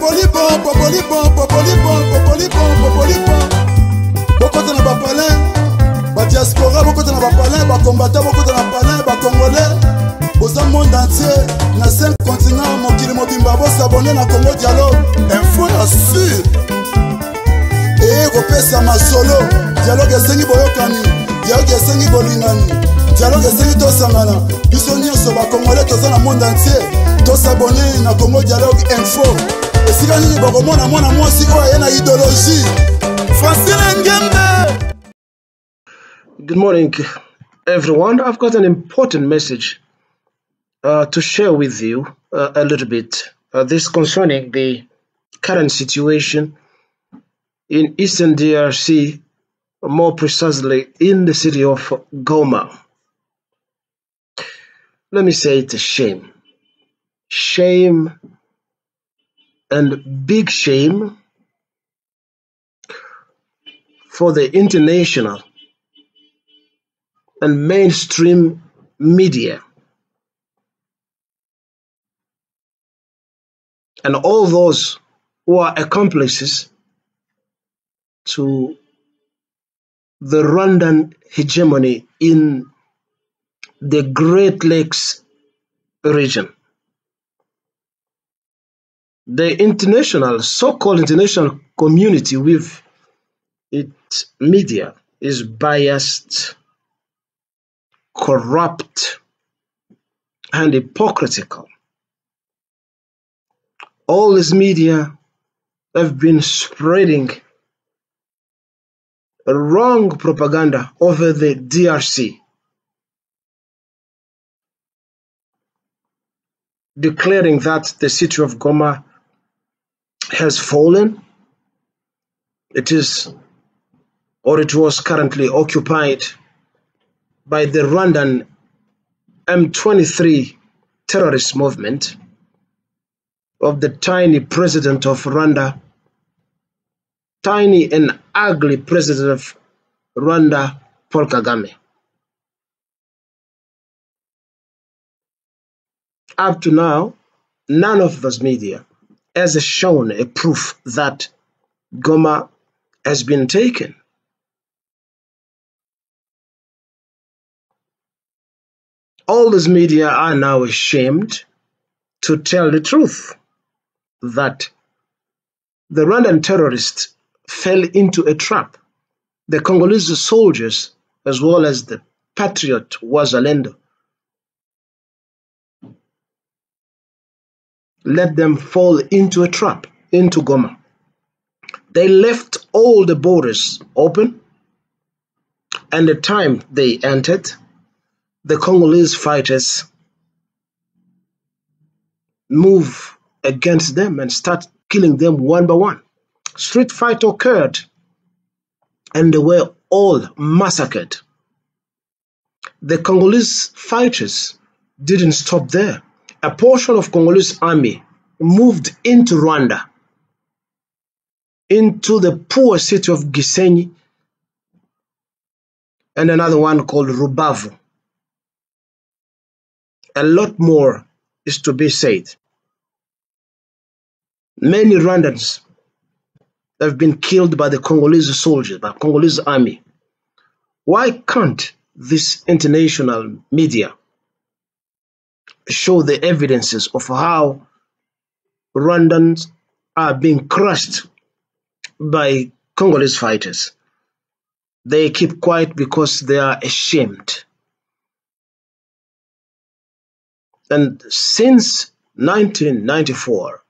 Beaucoup de bapalins, ba diaspora, beaucoup de bapalins, ba combattants, beaucoup de bapalins, ba congolais. Au monde entier, na 5 continents, mon kili mobimba, bo s'abonner na Congo dialogue. Info na sûr. Et repesa ma solo. Dialogue esengi boyokani, dialogue esengi bolingani, dialogue esengi to sangana. Biso nyonso ba congolais toza na monde entier. To s'abonner na Congo dialogue info. Et si la nini bakomona mwana mwasi oyo aye na idéologie. Good morning, everyone. I've got an important message to share with you a little bit. This concerning the current situation in Eastern DRC, more precisely in the city of Goma. Let me say it's a shame. Shame and big shame for the international and mainstream media and all those who are accomplices to the Rwandan hegemony in the Great Lakes region. The international, so-called international community with its media is biased, corrupt, and hypocritical. All this media have been spreading wrong propaganda over the DRC, declaring that the city of Goma has fallen. It was currently occupied by the Rwandan M23 terrorist movement of the tiny president of Rwanda, tiny and ugly president of Rwanda, Paul Kagame. Up to now, none of those media has shown a proof that Goma has been taken. All these media are now ashamed to tell the truth that the Rwandan terrorists fell into a trap. The Congolese soldiers, as well as the patriot Wazalendo, let them fall into a trap, into Goma. They left all the borders open, and the time they entered, the Congolese fighters move against them and start killing them one by one. Street fight occurred, and they were all massacred. The Congolese fighters didn't stop there. A portion of Congolese army moved into Rwanda, into the poor city of Gisenyi, and another one called Rubavu. A lot more is to be said. Many Rwandans have been killed by the Congolese soldiers, by the Congolese army. Why can't this international media show the evidences of how Rwandans are being crushed by Congolese fighters? They keep quiet because they are ashamed. And since 1994,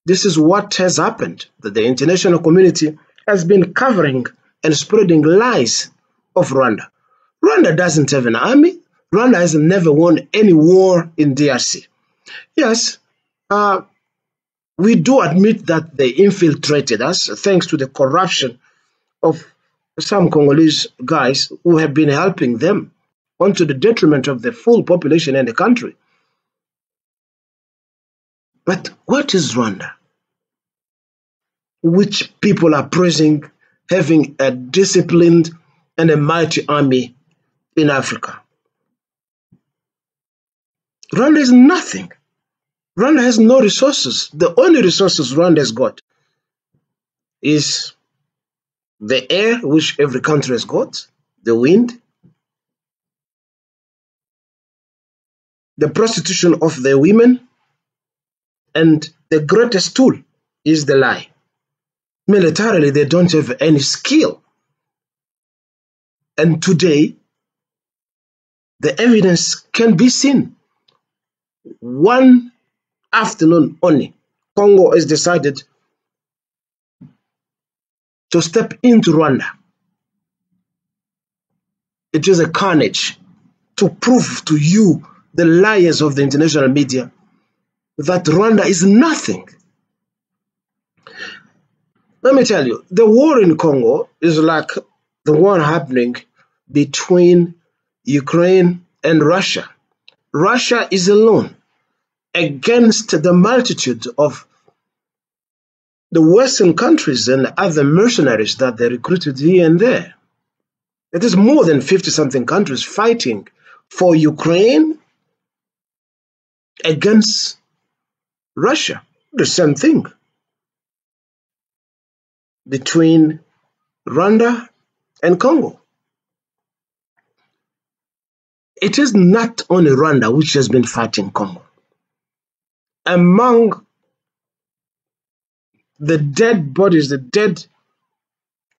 this is what has happened, that the international community has been covering and spreading lies of Rwanda. Rwanda doesn't have an army. Rwanda has never won any war in DRC. Yes, we do admit that they infiltrated us thanks to the corruption of some Congolese guys who have been helping them onto the detriment of the full population in the country. But what is Rwanda? Which people are praising having a disciplined and a mighty army in Africa. Rwanda is nothing. Rwanda has no resources. The only resources Rwanda has got is the air, which every country has got, the wind, the prostitution of the women, and the greatest tool is the lie. Militarily, they don't have any skill. And today, the evidence can be seen. One afternoon only, Congo has decided to step into Rwanda. It is a carnage to prove to you, the liars of the international media, that Rwanda is nothing. Let me tell you, the war in Congo is like the one happening between Ukraine and Russia. Russia is alone against the multitude of the Western countries and other mercenaries that they recruited here and there. It is more than 50-something countries fighting for Ukraine against Russia. The same thing between Rwanda and Congo. It is not only Rwanda which has been fighting Congo. Among the dead bodies, the dead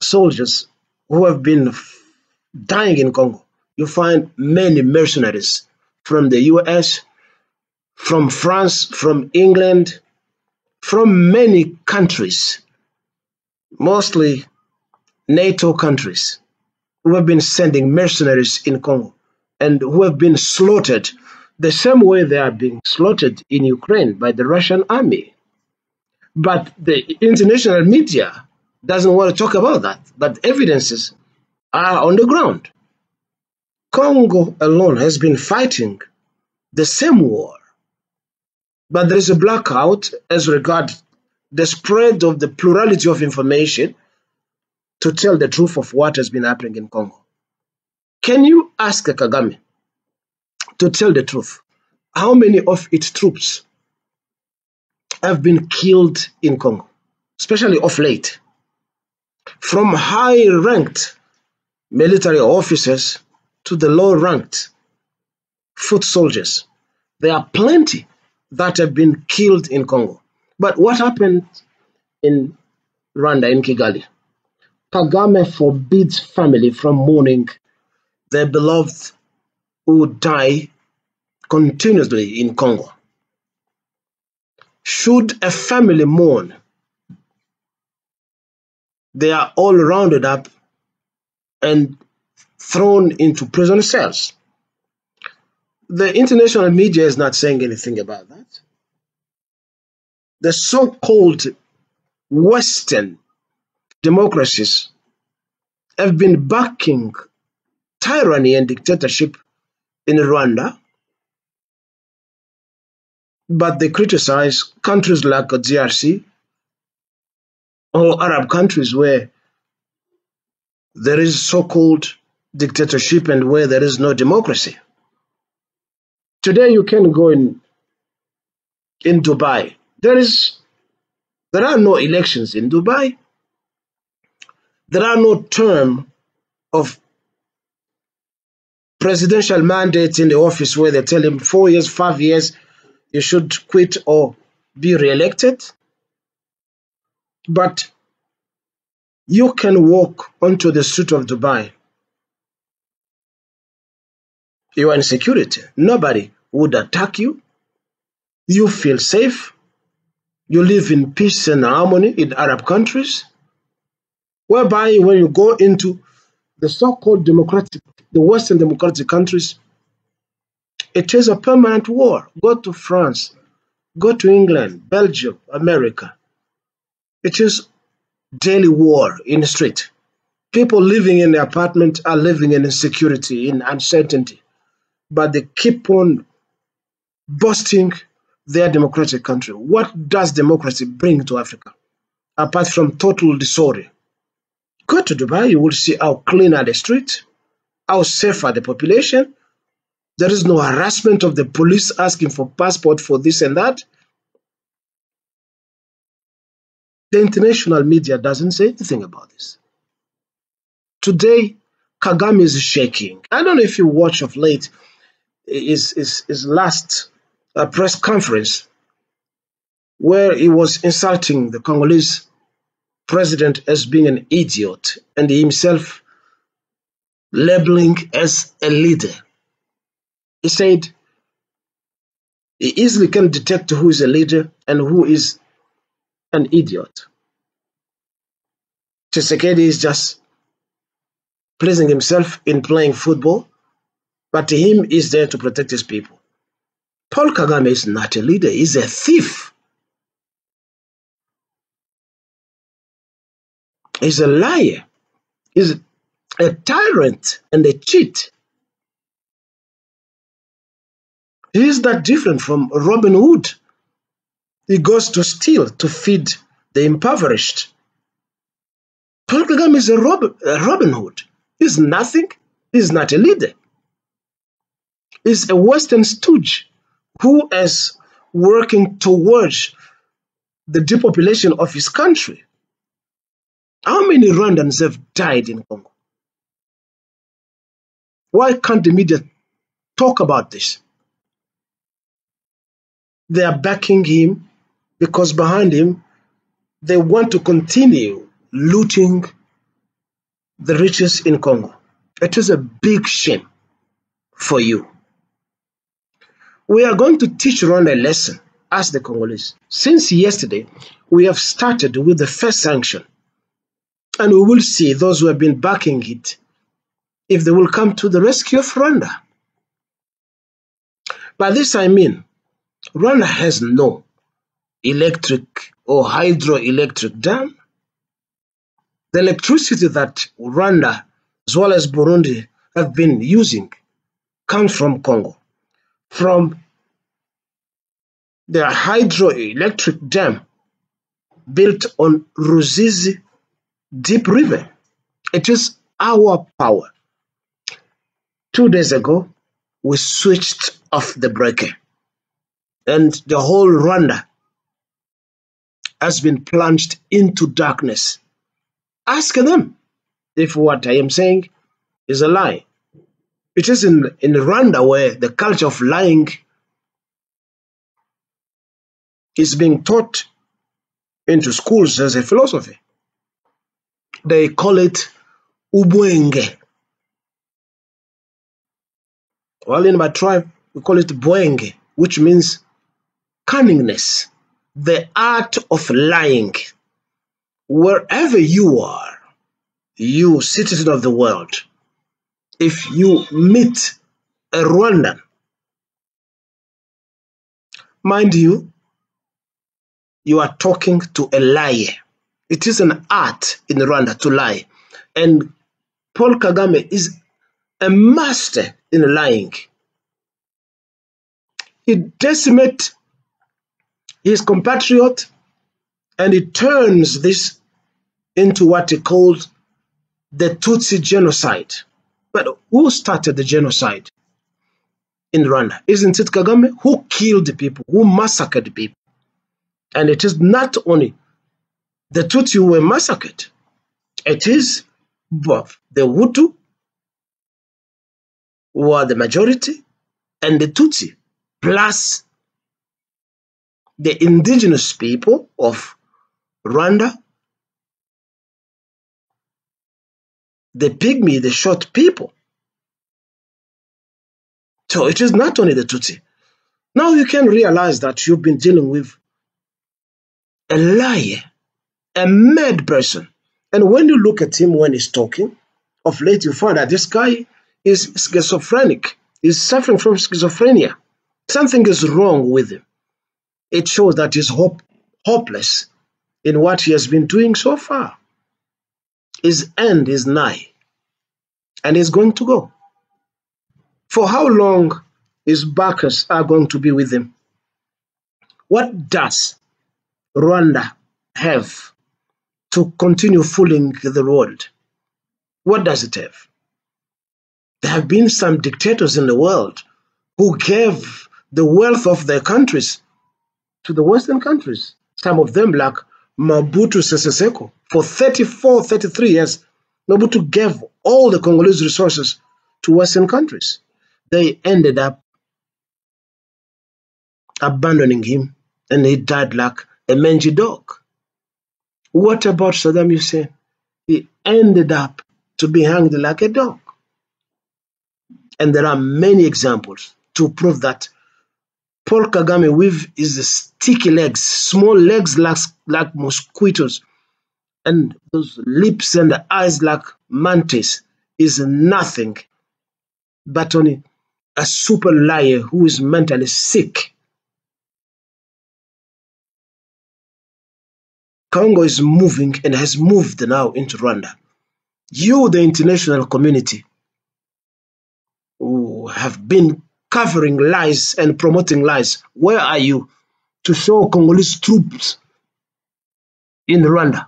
soldiers who have been dying in Congo, you find many mercenaries from the US, from France, from England, from many countries, mostly NATO countries, who have been sending mercenaries in Congo and who have been slaughtered the same way they are being slaughtered in Ukraine by the Russian army. But the international media doesn't want to talk about that, but evidences are on the ground. Congo alone has been fighting the same war, but there is a blackout as regards the spread of the plurality of information to tell the truth of what has been happening in Congo. Can you ask Kagame to tell the truth? How many of its troops have been killed in Congo, especially of late? From high-ranked military officers to the low-ranked foot soldiers. There are plenty that have been killed in Congo. But what happened in Rwanda, in Kigali? Kagame forbids family from mourning their beloved who die continuously in Congo. Should a family mourn, they are all rounded up and thrown into prison cells. The international media is not saying anything about that. The so-called Western democracies have been backing tyranny and dictatorship in Rwanda, but they criticize countries like DRC or Arab countries where there is so-called dictatorship and where there is no democracy. Today you can go in Dubai. There are no elections in Dubai. There are no term of presidential mandates in the office where they tell him 4 years, 5 years, you should quit or be re-elected. But you can walk onto the street of Dubai. You are in security. Nobody would attack you. You feel safe. You live in peace and harmony in Arab countries, whereby when you go into the so-called democratic, the Western democratic countries, it is a permanent war. Go to France, go to England, Belgium, America. It is daily war in the street. People living in the apartment are living in insecurity, in uncertainty, but they keep on boasting their democratic country. What does democracy bring to Africa, apart from total disorder? Go to Dubai, you will see how clean are the streets, how safe are the population. There is no harassment of the police asking for passport for this and that. The international media doesn't say anything about this. Today, Kagame is shaking. I don't know if you watch of late his last press conference where he was insulting the Congolese president as being an idiot and himself labeling as a leader. He said he easily can detect who is a leader and who is an idiot. Tshisekedi is just pleasing himself in playing football, but him is there to protect his people. Paul Kagame is not a leader, he's a thief. He's a liar. He's a tyrant and a cheat. He is that different from Robin Hood. He goes to steal to feed the impoverished. Paul Kagame is a Robin Hood. He's nothing. He's not a leader. He's a Western stooge who is working towards the depopulation of his country. How many Rwandans have died in Congo? Why can't the media talk about this? They are backing him because behind him, they want to continue looting the riches in Congo. It is a big shame for you. We are going to teach Rwanda a lesson as the Congolese. Since yesterday, we have started with the first sanction. And we will see those who have been backing it, if they will come to the rescue of Rwanda. By this I mean, Rwanda has no electric or hydroelectric dam. The electricity that Rwanda as well as Burundi have been using comes from Congo, from the hydroelectric dam built on Ruzizi Deep River. It is our power. 2 days ago, we switched off the breaker, and the whole Rwanda has been plunged into darkness. Ask them if what I am saying is a lie. It is in Rwanda where the culture of lying is being taught into schools as a philosophy. They call it ubwenge. Well, in my tribe, we call it bwenge, which means cunningness, the art of lying. Wherever you are, you citizen of the world, if you meet a Rwandan, mind you, you are talking to a liar. It is an art in Rwanda to lie. And Paul Kagame is a master in lying. He decimates his compatriot and he turns this into what he called the Tutsi genocide. But who started the genocide in Rwanda? Isn't it Kagame? Who killed the people, who massacred the people? And it is not only the Tutsi who were massacred. It is both the Hutu, who are the majority, and the Tutsi, plus the indigenous people of Rwanda, the pygmy, the short people. So it is not only the Tutsi. Now you can realize that you've been dealing with a liar, a mad person. And when you look at him when he's talking, of late you find that this guy is schizophrenic. He's suffering from schizophrenia. Something is wrong with him. It shows that he's hopeless in what he has been doing so far. His end is nigh, and he's going to go. For how long his backers are going to be with him? What does Rwanda have to continue fooling the world? What does it have? There have been some dictators in the world who gave the wealth of their countries to the Western countries. Some of them, like Mobutu Sese Seko. For 34, 33 years, Mobutu gave all the Congolese resources to Western countries. They ended up abandoning him, and he died like a mangy dog. What about Saddam Hussein? He ended up to be hanged like a dog. And there are many examples to prove that Paul Kagame with his sticky legs, small legs like mosquitoes, and those lips and eyes like mantis, is nothing but only a super liar who is mentally sick. Congo is moving and has moved now into Rwanda. You, the international community, who have been covering lies and promoting lies, where are you to show Congolese troops in Rwanda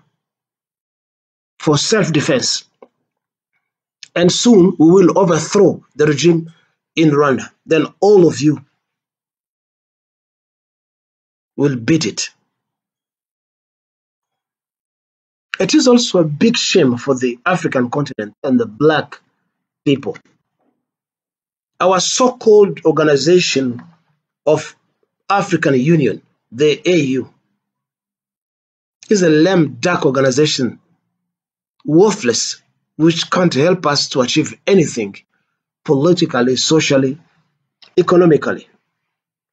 for self-defense? And soon we will overthrow the regime in Rwanda. Then all of you will beat it. It is also a big shame for the African continent and the black people. Our so-called Organization of African Union, the AU, is a lame duck organization, worthless, which can't help us to achieve anything politically, socially, economically.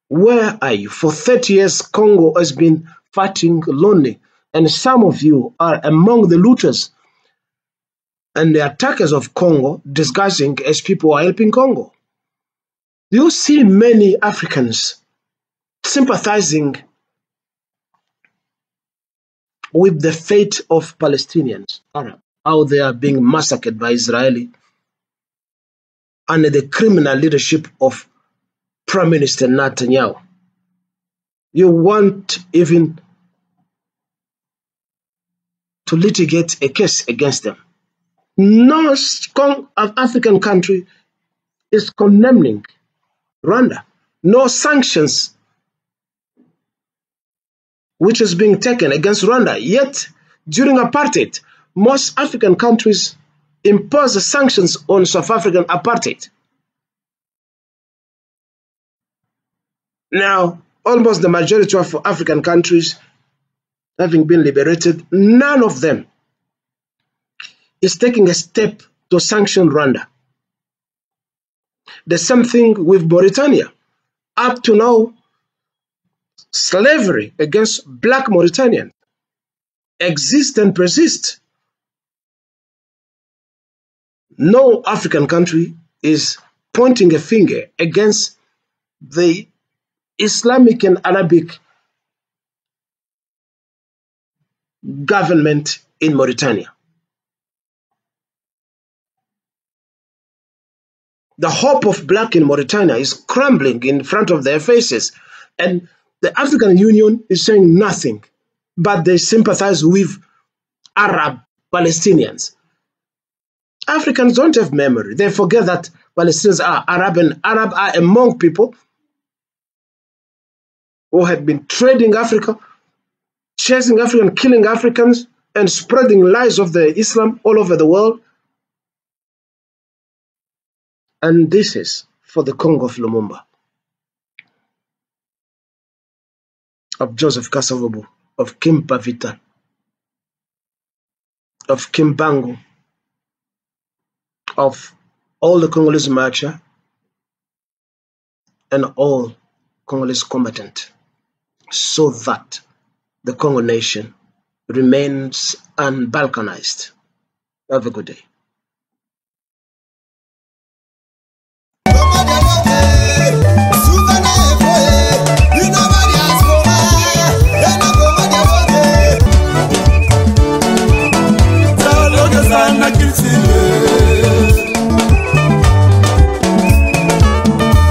Where are you? For 30 years, Congo has been fighting lonely, and some of you are among the looters and the attackers of Congo, disguising as people who are helping Congo. You see many Africans sympathizing with the fate of Palestinians, Arab, how they are being massacred by Israeli under the criminal leadership of Prime Minister Netanyahu. You want even to litigate a case against them. No African country is condemning Rwanda. No sanctions which is being taken against Rwanda. Yet, during apartheid, most African countries imposed sanctions on South African apartheid. Now, almost the majority of African countries having been liberated, none of them is taking a step to sanction Rwanda. The same thing with Mauritania. Up to now, slavery against black Mauritanians exists and persists. No African country is pointing a finger against the Islamic and Arabic government in Mauritania. The hope of black in Mauritania is crumbling in front of their faces, and the African Union is saying nothing, but they sympathize with Arab Palestinians. Africans don't have memory. They forget that Palestinians are Arab, and Arab are among people who had been trading Africa, chasing Africans, killing Africans, and spreading lies of the Islam all over the world. And this is for the Congo of Lumumba, of Joseph Kasavubu, of Kim Pavita, of Kim Bangu, of all the Congolese marcher, and all Congolese combatants, so that the Congo nation remains unbalkanized. Have a good day.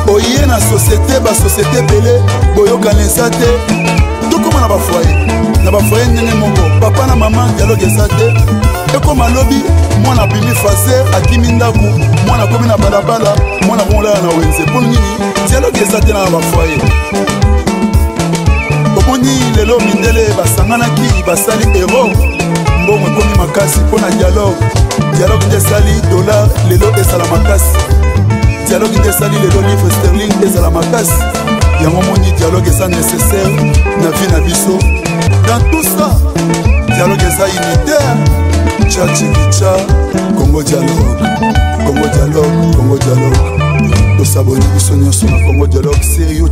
Oye na société belé boyoka nesate tokoma na bafoye ndenge moko papa na mama dialogue esate ekoma lobi mwana bimi fase akimi ndaku mwana komi na balabala mwana bongola na wenze pour nini dialogue esate na bafoye omoni lelo mindele basanganaki basali héros mbongo ekomi makasi mpona dialogue nde esali dollar lelo ezala makasi dialogue nde esali lelo livre sterling ezala makasi yango moni dialogue eza nécessaire na vie na biso dans tout ça dialogue eza unitaire tcha chikicha Congo dialogue Congo dialogue Congo dialogue tosaboni biso nyonso na Congo dialogue sérieux